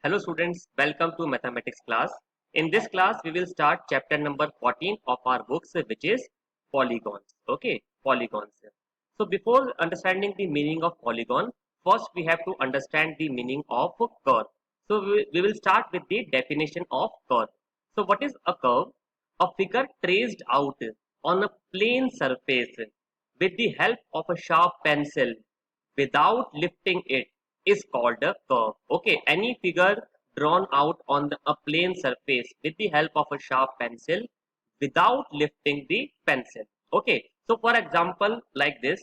Hello students, welcome to mathematics class. In this class, we will start chapter number 14 of our books, which is polygons. Okay, polygons. So before understanding the meaning of polygon, first we have to understand the meaning of curve. So we will start with the definition of curve. So what is a curve? A figure traced out on a plane surface with the help of a sharp pencil without lifting it is called a curve. Okay, any figure drawn out on a plane surface with the help of a sharp pencil without lifting the pencil. Okay, so for example, like this.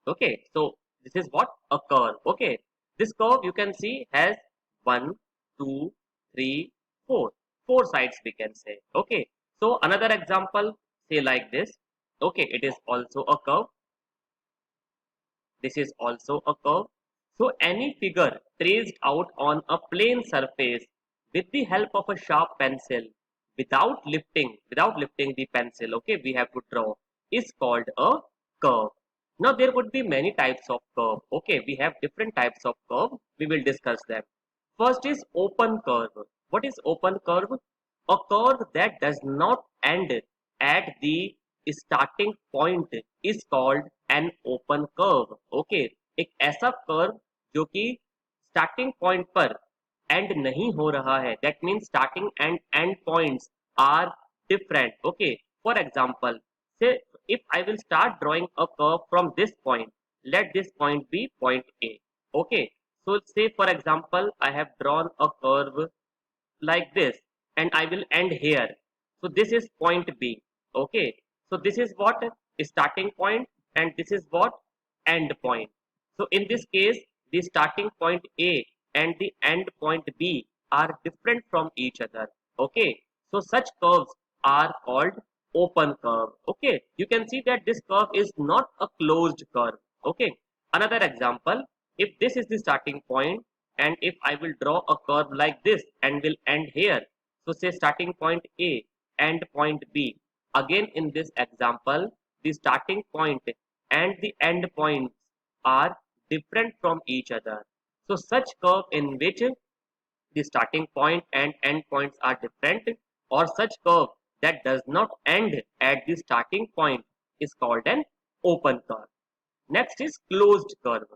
Okay, so this is what a curve. Okay, this curve you can see has one, two, three, four. Four sides we can say. Okay, so another example, say like this. Okay, it is also a curve. This is also a curve. So any figure traced out on a plane surface with the help of a sharp pencil without lifting the pencil, okay, we have to draw, is called a curve. Now there would be many types of curve. Okay, we have different types of curve. We will discuss them. First is open curve. What is open curve? A curve that does not end at the starting point is called an open curve. Okay, एक ऐसा curve जो कि starting point पर and नहीं हो रहा है, that means starting and end points are different. Okay, for example, say if I will start drawing a curve from this point, let this point be point A. Okay, so say for example I have drawn a curve like this and I will end here. So this is point B. Okay, so this is what starting point and this is what end point. So in this case, the starting point A and the end point B are different from each other. Okay, so such curves are called open curve. Okay, you can see that this curve is not a closed curve. Okay, another example, if this is the starting point and if I will draw a curve like this and will end here, so say starting point A and point B. Again in this example, the starting point and the end points are different from each other. So such curve in which the starting point and end points are different, or such curve that does not end at the starting point is called an open curve. Next is closed curve.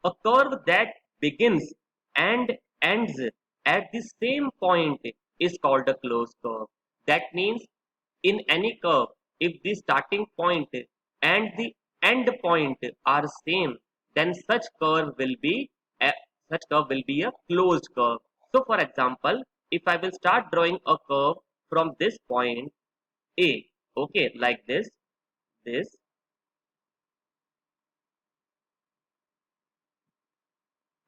A curve that begins and ends at the same point is called a closed curve. That means in any curve, if the starting point and the end point are same, then such curve will be a closed curve. So for example, if I will start drawing a curve from this point A, okay, like this,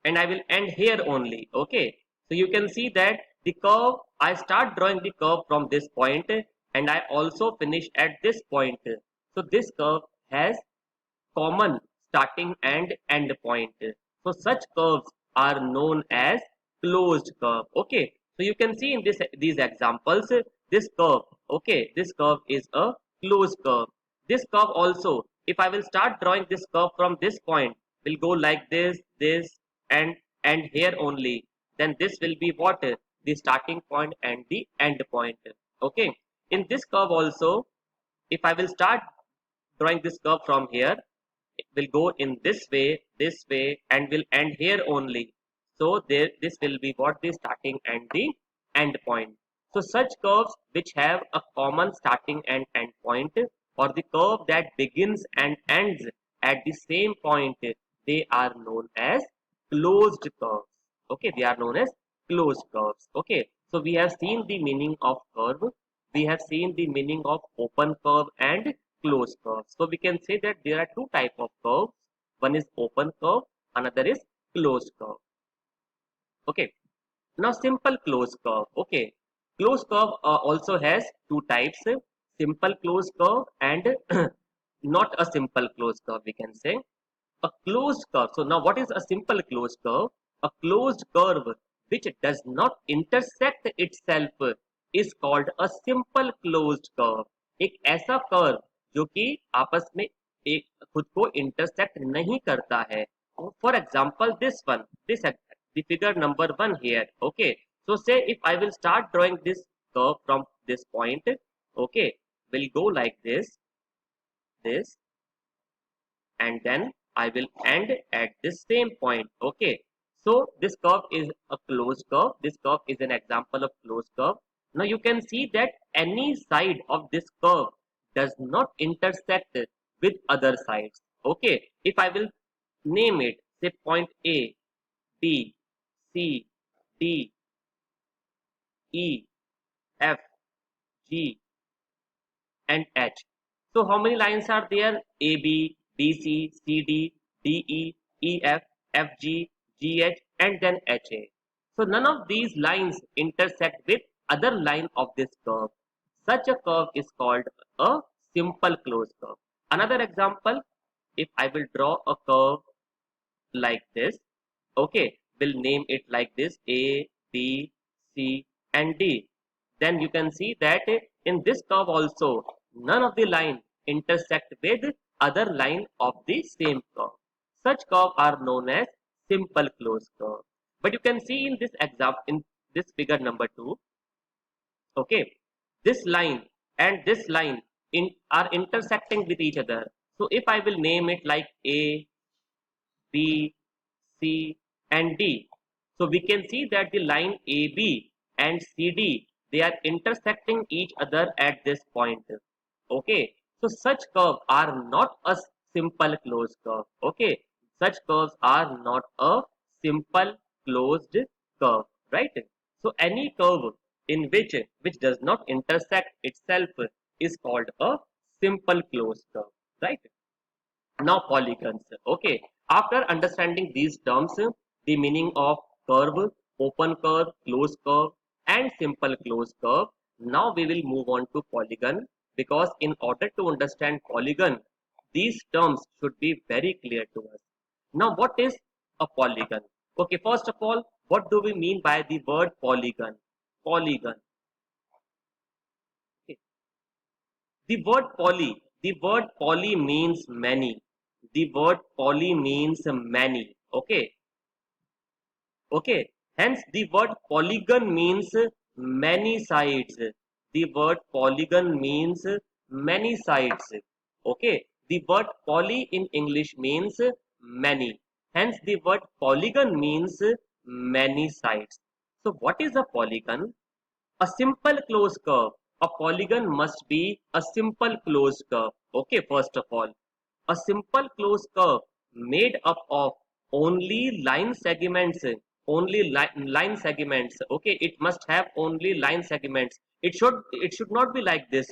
and I will end here only. Okay, so you can see that the curve, I start drawing the curve from this point and I also finish at this point. So this curve has common starting and end point. So such curves are known as closed curve. Okay, so you can see in these examples, this curve, okay, this curve is a closed curve. This curve also, if I will start drawing this curve from this point, will go like this, and here only. Then this will be what? The starting point and the end point. Okay, in this curve also, if I will start drawing this curve from here, it will go in this way, and will end here only. So there, this will be what? The starting and the end point. So such curves which have a common starting and end point, or the curve that begins and ends at the same point, they are known as closed curves. Okay, they are known as closed curves. Okay, so we have seen the meaning of curve, we have seen the meaning of open curve and closed curve. So we can say that there are two type of curves. One is open curve, another is closed curve. Okay, now simple closed curve. Okay, closed curve also has two types: simple closed curve and not a simple closed curve, we can say. A closed curve. So now what is a simple closed curve? A closed curve which does not intersect itself is called a simple closed curve. एक ऐसा curve जो कि आपस में एक खुद को intersect नहीं करता है. For example this one, the figure number 1 here. Okay, so say if I will start drawing this curve from this point, okay, will go like this, and then I will end at this same point. Okay, so this curve is a closed curve. This curve is an example of closed curve. Now you can see that any side of this curve does not intersect with other sides. Okay, if I will name it, say point A, B, C, D, E, F, G, and H. So how many lines are there? A, B, B, C, C, D, D, E, E, F, F, G, G, H, and then H, A. So none of these lines intersect with other line of this curve. Such a curve is called a simple closed curve. Another example, if I will draw a curve like this, okay, we'll name it like this, A, B, C, and D. Then you can see that in this curve also none of the line intersect with other line of the same curve. Such curve are known as simple closed curve. But you can see in this example, in this figure number 2, okay, this line and this line are intersecting with each other. So if I will name it like A, B, C, and D. So we can see that the line AB and CD, they are intersecting each other at this point. Okay, so such curves are not a simple closed curve. Okay, such curves are not a simple closed curve, right? So any curve in which does not intersect itself is called a simple closed curve, right? Now polygons. Okay. After understanding these terms, the meaning of curve, open curve, closed curve, and simple closed curve, now we will move on to polygon, because in order to understand polygon, these terms should be very clear to us. Now what is a polygon? Okay, first of all, what do we mean by the word polygon? Polygon. Okay. The word poly means many. The word poly means many. Okay. Okay. Hence the word polygon means many sides. The word polygon means many sides. Okay. The word poly in English means many. Hence the word polygon means many sides. So what is a polygon? A simple closed curve. A polygon must be a simple closed curve. Okay, first of all, a simple closed curve made up of only line segments. Only line segments. Okay, it must have only line segments. It should not be like this.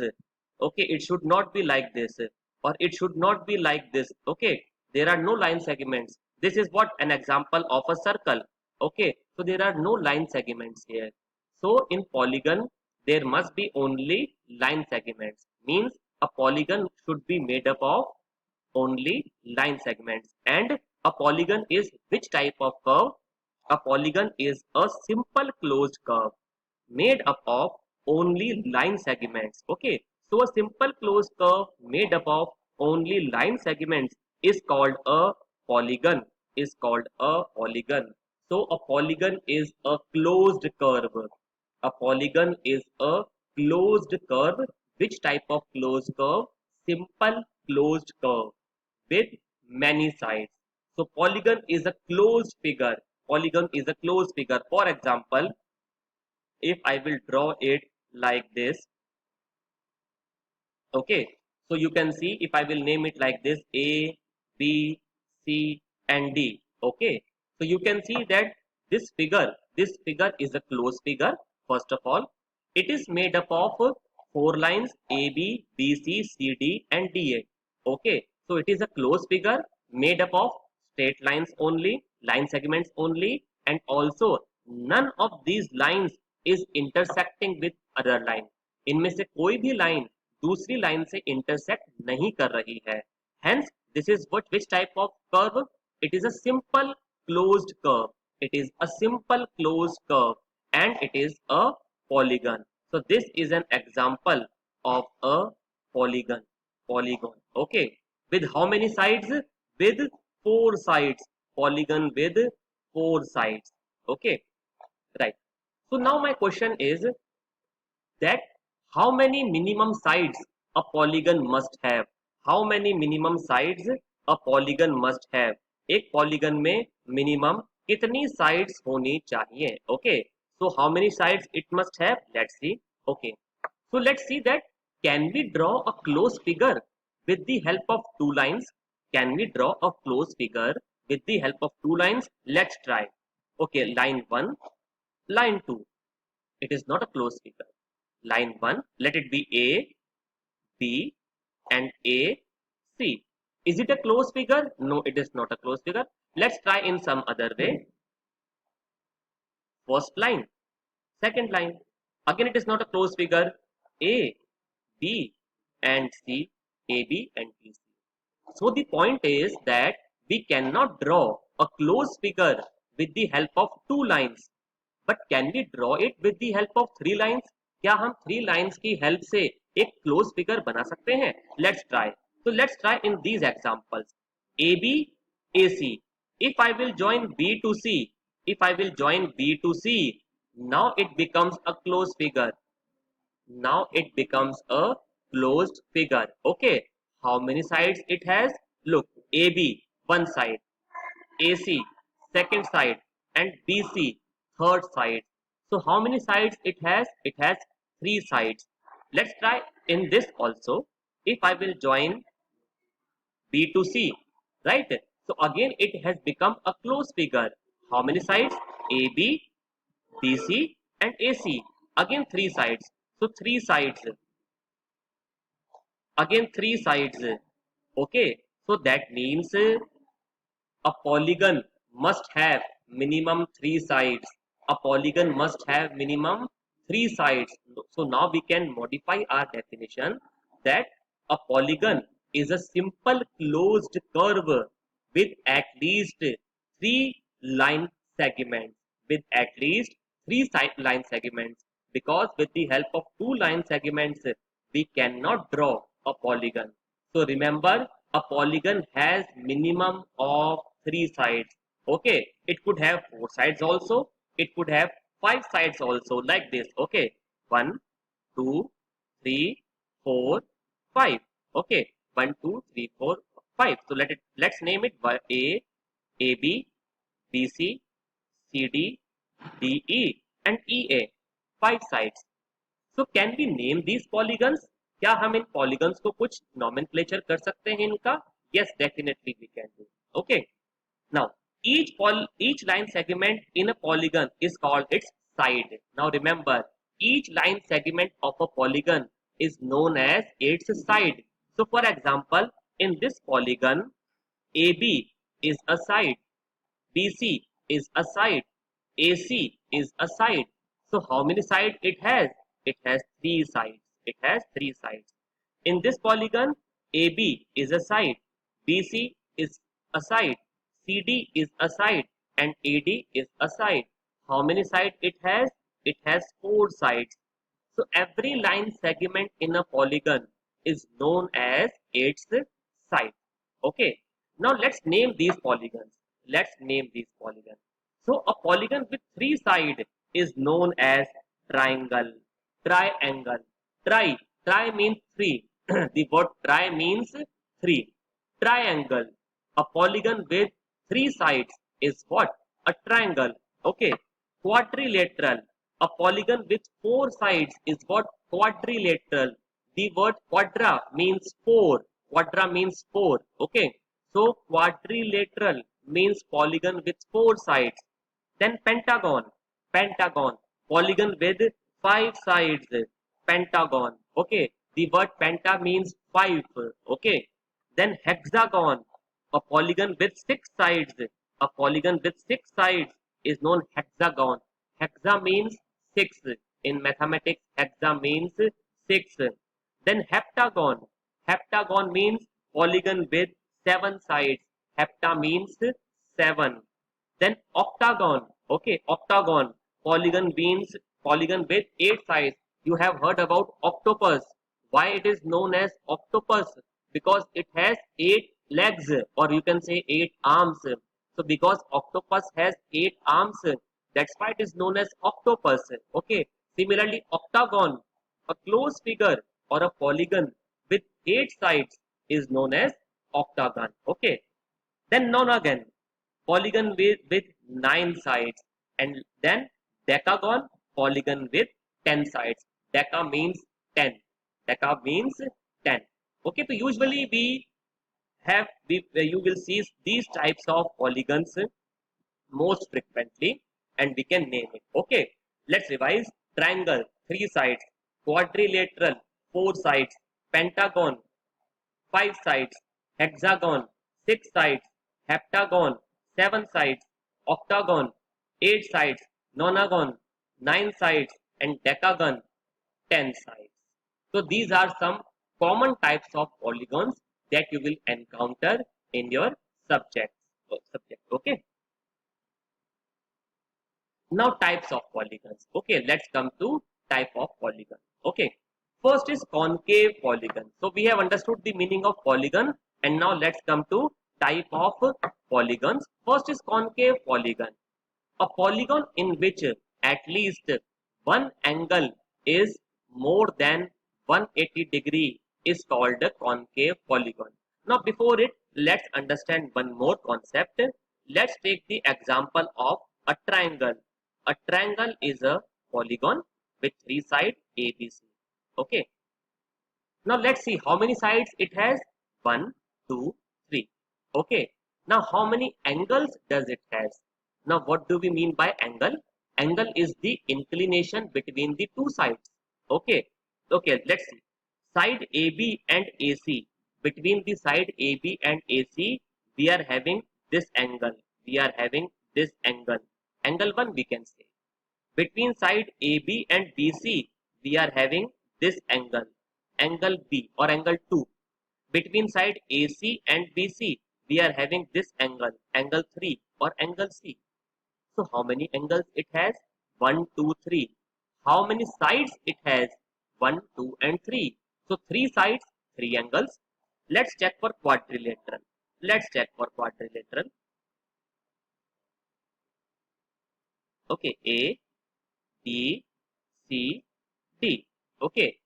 Okay, it should not be like this, or it should not be like this. Okay, there are no line segments. This is what an example of a circle. Okay, so there are no line segments here. So in polygon, there must be only line segments. Means a polygon should be made up of only line segments. And a polygon is which type of curve? A polygon is a simple closed curve made up of only line segments. Okay, so a simple closed curve made up of only line segments is called a polygon. Is called a polygon. So a polygon is a closed curve. A polygon is a closed curve. Which type of closed curve? Simple closed curve with many sides. So polygon is a closed figure. Polygon is a closed figure. For example, if I will draw it like this, okay, so you can see if I will name it like this, A, B, C, and D. Okay, so you can see that this figure is a closed figure. First of all, it is made up of four lines, A, B, B, C, C, D, and D, A. Okay, so it is a closed figure made up of straight lines only, line segments only, and also none of these lines is intersecting with other line. इनमें से कोई भी line दूसरी line से intersect नहीं कर रही है. Hence, this is what which type of curve? It is a simple closed curve. It is a simple closed curve, and it is a polygon. So this is an example of a polygon. Polygon. Okay. With how many sides? With four sides. Polygon with four sides. Okay, right. So now my question is that how many minimum sides a polygon must have? How many minimum sides a polygon must have? एक polygon में minimum कितनी sides होनी चाहिए? Okay, so how many sides it must have? Let's see. Okay, so let's see that can we draw a close figure with the help of two lines? Can we draw a close figure with the help of two lines? Let's try. Okay, line 1, line 2. It is not a close figure. Line 1, let it be A, B, and A, C. Is it a close figure? No, it is not a close figure. Let's try in some other way. First line, second line. Again, it is not a close figure. A, B, and C, A, B, and B, C. So the point is that we cannot draw a close figure with the help of two lines. But can we draw it with the help of three lines? क्या हम three lines की help से एक close figure बना सकते हैं? Let's try. So let's try in these examples. AB, AC. If I will join B to C, if I will join B to C, now it becomes a close figure. Now it becomes a closed figure. Okay. How many sides it has? Look, AB, one side. AC, second side, and BC, third side. So how many sides it has? It has three sides. Let's try in this also. If I will join B to C, right? So again it has become a closed figure. How many sides? AB, BC, and AC. Again three sides. So three sides. Again three sides. Okay. So that means a polygon must have minimum three sides. A polygon must have minimum three sides. So now we can modify our definition that a polygon is a simple closed curve with at least three line segments. With at least three line segments. Because with the help of two line segments, we cannot draw a polygon. So remember, a polygon has minimum of three sides. Okay, it could have four sides also. It could have five sides also, like this. Okay, one, two, three, four, five. Okay, one, two, three, four, five. So let's name it by A, B, B, C, C, D, D, E, and E, A. Five sides. So can we name these polygons? क्या हम इन polygons को कुछ nomenclature कर सकते हैं इनका? Yes, definitely we can do. Okay. Now each line segment in a polygon is called its side. Now remember, each line segment of a polygon is known as its side. So for example, in this polygon, AB is a side, BC is a side, AC is a side. So how many sides it has? It has three sides. It has three sides. In this polygon, AB is a side, BC is a side, CD is a side, and AD is a side. How many sides it has? It has four sides. So every line segment in a polygon is known as its side. Okay. Now let's name these polygons. Let's name these polygons. So a polygon with three sides is known as triangle, triangle, tri. Tri means three. The word tri means three. Triangle. A polygon with three sides is what? A triangle. Okay. Quadrilateral. A polygon with four sides is what? Quadrilateral. The word quadra means four. Quadra means four. Okay. So quadrilateral means polygon with four sides. Then pentagon. Pentagon. Polygon with five sides. Pentagon. Okay. The word penta means five. Okay. Then hexagon. A polygon with six sides. A polygon with six sides is known hexagon. Hexa means six. In mathematics, hexa means six. Then heptagon. Heptagon means polygon with seven sides. Hepta means seven. Then octagon. Okay, octagon. Polygon with eight sides. You have heard about octopus. Why it is known as octopus? Because it has eight legs, or you can say eight arms. So because octopus has eight arms, That's why it is known as octopus. Okay. Similarly, octagon, a closed figure or a polygon with 8 sides is known as octagon. Okay. Then nonagon, polygon with 9 sides, and then decagon, polygon with 10 sides. Deca means 10. Deca means 10. Okay, so usually you will see these types of polygons most frequently, and we can name it. Okay, let's revise. Triangle, 3 sides. Quadrilateral, 4 sides. Pentagon, 5 sides. Hexagon, 6 sides. Heptagon, 7 sides. Octagon, 8 sides. Nonagon, 9 sides. And decagon, 10 sides. So these are some common types of polygons that you will encounter in your subject. Okay. Now types of polygons. Okay, let's come to type of polygon. Okay, first is concave polygon. So we have understood the meaning of polygon, and now let's come to type of polygons. First is concave polygon. A polygon in which at least one angle is more than 180 degree is called a concave polygon. Now before it, let's understand one more concept. Let's take the example of a triangle. A triangle is a polygon with 3 sides ABC. Okay. Now let's see how many sides it has. 1, 2, 3. Okay. Now how many angles does it has? Now what do we mean by angle? Angle is the inclination between the two sides. Okay. Okay, let's see. Side AB and AC. Between the side AB and AC, we are having this angle. We are having this angle. Angle 1 we can say. Between side AB and BC, we are having this angle. Angle B or angle 2. Between side AC and BC, we are having this angle. Angle 3 or angle C. So how many angles it has? 1, 2, 3. How many sides it has? 1, 2 and 3. So 3 sides, 3 angles. Let's check for quadrilateral. Let's check for quadrilateral. Okay, A, B, C, D. Okay,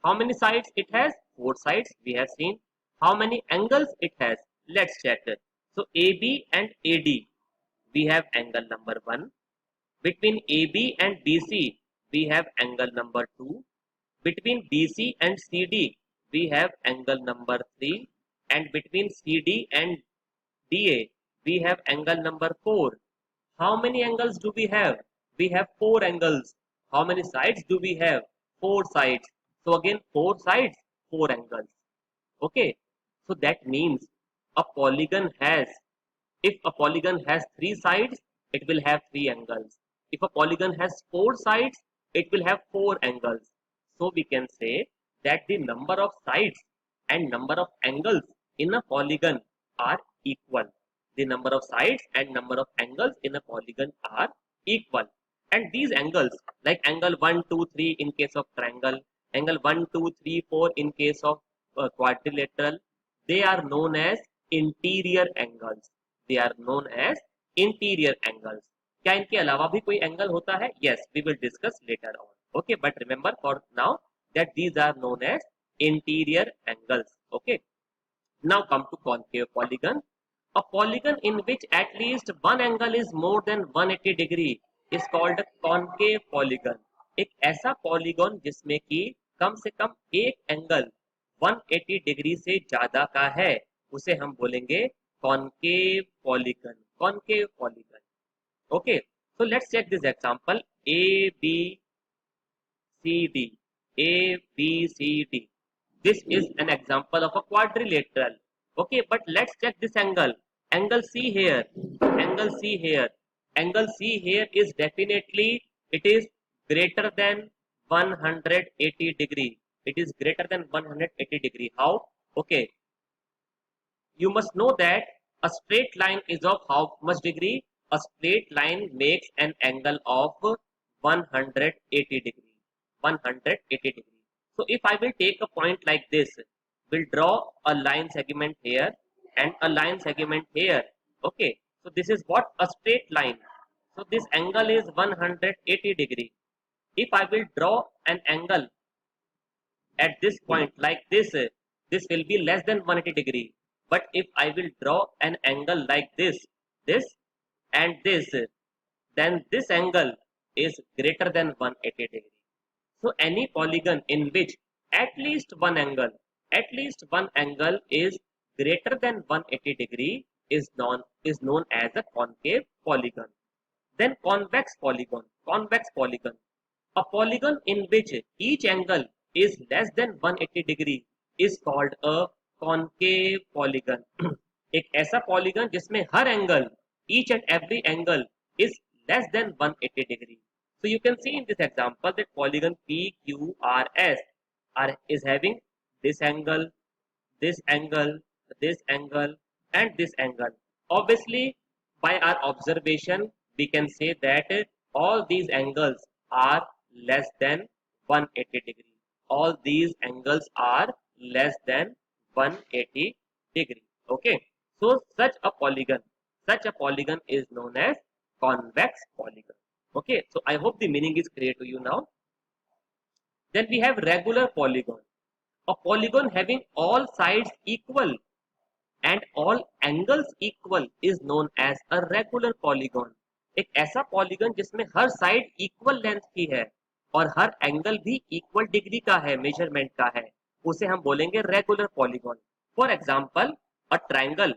how many sides it has? 4 sides we have seen. How many angles it has? Let's check it. So AB and AD, we have angle number 1. Between AB and BC, we have angle number 2. Between BC and CD, we have angle number 3. And between CD and DA, we have angle number 4. How many angles do we have? We have 4 angles. How many sides do we have? 4 sides. So again 4 sides, 4 angles. Okay. So that means a polygon has, if a polygon has 3 sides, it will have 3 angles. If a polygon has 4 sides, it will have 4 angles. So we can say that the number of sides and number of angles in a polygon are equal. The number of sides and number of angles in a polygon are equal. And these angles, like angle 1, 2, 3 in case of triangle, angle 1, 2, 3, 4 in case of quadrilateral, they are known as interior angles. They are known as interior angles. क्या इनके अलावा भी कोई angle होता है? Yes, we will discuss later on. Okay, but remember for now that these are known as interior angles. Okay. Now come to concave polygon. A polygon in which at least one angle is more than 180 degree is called a concave polygon. एक ऐसा polygon जिसमें कि कम से कम एक angle 180 degree से ज्यादा का है, उसे हम बोलेंगे concave polygon. Concave polygon. Okay, so let's check this example. A, B, C, D. A, B, C, D. This is an example of a quadrilateral. Okay, but let's check this angle. Angle C here. Angle C here. Angle C here is definitely, it is greater than 180 degree. It is greater than 180 degree. How? Okay. You must know that a straight line is of how much degree? A straight line makes an angle of 180 degree. 180 degree. So if I will take a point like this, we'll draw a line segment here and a line segment here. Okay. So this is what? A straight line. So this angle is 180 degree. If I will draw an angle at this point like this, this will be less than 180 degree. But if I will draw an angle like this and this, then this angle is greater than 180 degree. So any polygon in which at least one angle is greater than 180 degree is known as a concave polygon. Then convex polygon, a polygon in which each angle is less than 180 degree is called a concave polygon. एक ऐसा polygon जिसमें हर angle, each and every angle is less than 180 degree. So you can see in this example that polygon PQRS is having this angle, this angle, this angle, and this angle. Obviously, by our observation, we can say that all these angles are less than 180 degree. All these angles are less than 180 degree. Okay. So such a polygon is known as convex polygon. Okay. So I hope the meaning is clear to you now. Then we have regular polygon. A polygon having all sides equal and all angles equal is known as a regular polygon. एक ऐसा polygon जिसमें हर side equal length की है और हर angle भी equal degree का है, measurement का है, उसे हम बोलेंगे regular polygon. For example, a triangle,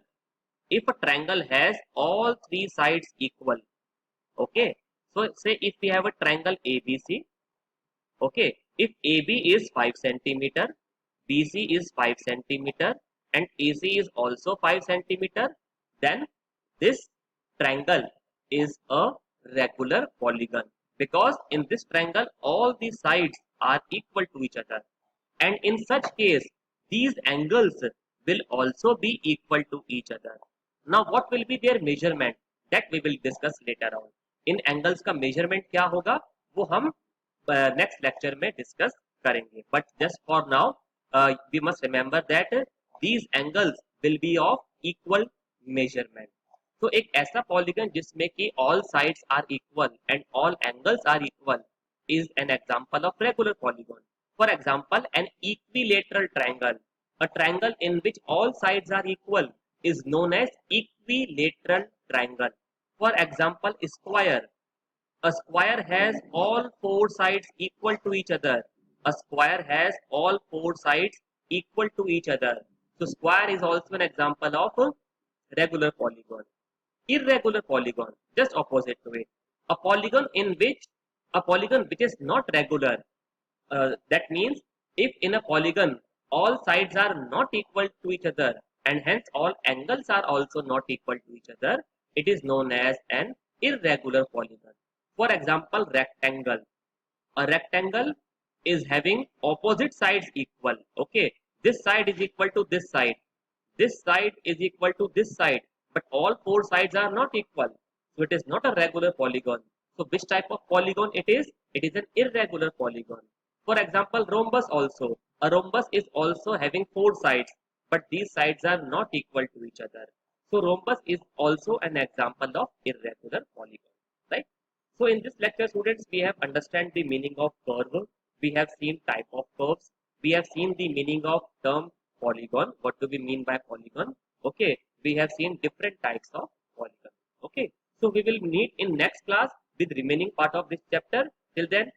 if a triangle has all three sides equal, okay, so say if we have a triangle ABC, okay, if AB is 5 centimeter, BC is 5 centimeter, and AC is also 5 centimeter, then this triangle is a regular polygon, because in this triangle all the sides are equal to each other, and in such case these angles will also be equal to each other. Now what will be their measurement, that we will discuss later on. In angles का measurement क्या होगा वो हम next lecture में discuss करेंगे. But just for now we must remember that these angles will be of equal measurement. तो एक ऐसा पॉलीगन जिसमें कि all sides are equal and all angles are equal is an example of regular polygon. For example, an equilateral triangle, a triangle in which all sides are equal, is known as equilateral triangle. For example, square. A square has all four sides equal to each other. A square has all four sides equal to each other. So square is also an example of a regular polygon. Irregular polygon, just opposite to it. A polygon which is not regular. That means if in a polygon all sides are not equal to each other and hence all angles are also not equal to each other, it is known as an irregular polygon. For example, rectangle. A rectangle is having opposite sides equal. Okay, this side is equal to this side. This side is equal to this side, but all four sides are not equal. So it is not a regular polygon. So which type of polygon it is? It is an irregular polygon. For example, rhombus also. A rhombus is also having four sides, but these sides are not equal to each other. So rhombus is also an example of irregular polygon, right? So in this lecture, students, we have understand the meaning of curve. We have seen type of curves. We have seen the meaning of term polygon. What do we mean by polygon? Okay, we have seen different types of polygon. Okay, so we will meet in next class with remaining part of this chapter. Till then,